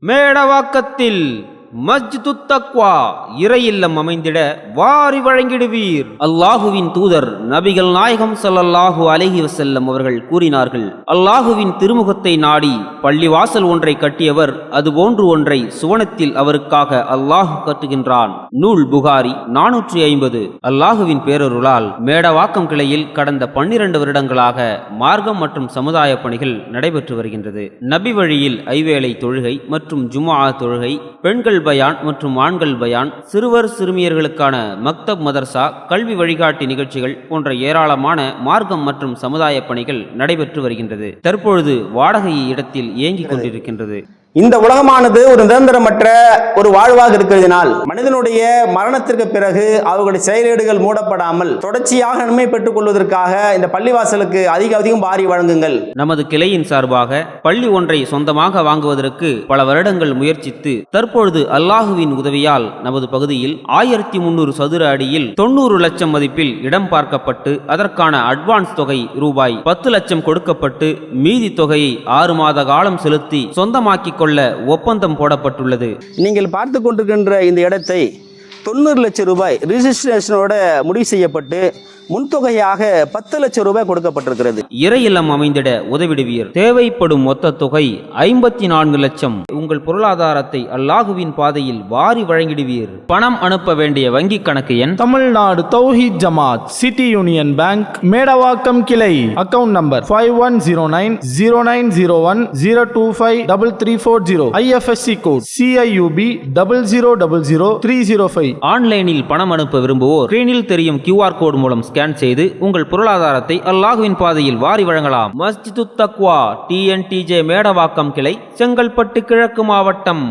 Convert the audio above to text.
மேடவாக்கத்தில் மஸ்ஜிது தக்வா இறையில்லம் அமைந்திட வாரி வழங்கிடுவீர். அல்லாஹுவின் தூதர் நபிகள் நாயகம் ஸல்லல்லாஹு அலைஹி வஸல்லம் அவர்கள் கூறினார்கள், அல்லாஹுவின் திருமுகத்தை நாடி பள்ளிவாசல் ஒன்றை கட்டியவர் அதுபோன்று ஒன்றை சுவனத்தில் அவருக்காக அல்லாஹ் கட்டுகின்றான். நூல் புகாரி 450. அல்லாஹுவின் பேரருளால் மேடவாக்கம் கிளையில் கடந்த 12 வருடங்களாக மார்க்கம் மற்றும் சமுதாய பணிகள் நடைபெற்று வருகின்றது. நபி வழியில் ஐவேளை தொழுகை மற்றும் ஜும்ஆ தொழுகை, பெண்கள் பயான் மற்றும் ஆண்கள் பயான், சிறுவர் சிறுமியர்களுக்கான மக்தப் மதர்சா, கல்வி வழிகாட்டி நிகழ்ச்சிகள் போன்ற ஏராளமான மார்க்கம் மற்றும் சமுதாய பணிகள் நடைபெற்று வருகின்றது. தற்பொழுது வாடகை இடத்தில் இயங்கிக் கொண்டிருக்கின்றது. இந்த உலகமானது ஒரு நிரந்தரமற்ற ஒரு வாழ்வாக இருக்கிறதினால் மனிதனுடைய மரணத்திற்கு பிறகு அவர்களுடைய செயலேடுகள் மூடப்படாமல் தொடர்ச்சியாக நன்மை பெற்றுக் கொள்வதற்காக இந்த பள்ளிவாசலுக்கு அதிகம் வாரி வழங்குங்கள். நமது கிளையின் சார்பாக பள்ளி ஒன்றை சொந்தமாக வாங்குவதற்கு பல வருடங்கள் முயற்சித்து தற்பொழுது அல்லாஹுவின் உதவியால் நமது பகுதியில் 1300 சதுர அடியில் 90 லட்சம் மதிப்பில் இடம் பார்க்கப்பட்டு அதற்கான அட்வான்ஸ் தொகை ரூபாய் 10 லட்சம் கொடுக்கப்பட்டு மீதி தொகையை 6 மாத காலம் செலுத்தி சொந்தமாக்கி கொள்ள ஒப்பந்தம் போடப்பட்டுள்ளது. நீங்கள் பார்த்து கொண்டிருக்கின்ற இந்த இடத்தை 90 லட்சம் ரூபாய் ரிஜிஸ்ட்ரேஷனோட முடிவு செய்யப்பட்டு முன்தொகையாக 10 லட்சம் ரூபாய் கொடுக்கப்பட்டிருக்கிறது. இறையில்லம் அமைந்திட உதவிடுவீர். தேவைப்படும் மொத்த தொகை 54 லட்சம். உங்கள் பொருளாதாரத்தை அல்லாஹுவின் பாதையில் வாரி வழங்கிடுவீர். பணம் அனுப்ப வேண்டிய வங்கி கணக்கு எண் Tamil Nadu Tawheed Jamath city union bank Medavakkam கிளை. Account number 51090901025334. IFSC code CIUB 0000305. ஆன்லைனில் பணம் அனுப்ப விரும்புவோர் ஸ்கிரீனில் தெரியும் QR கோட் மூலம் ஸ்கேன் செய்து உங்கள் பொருளாதாரத்தை அல்லாஹுவின் பாதையில் வாரி வழங்கலாம். மஸ்ஜிது தக்வா TNTJ மேடவாக்கம் கிளை, செங்கல்பட்டு கிழக்கு மாவட்டம்.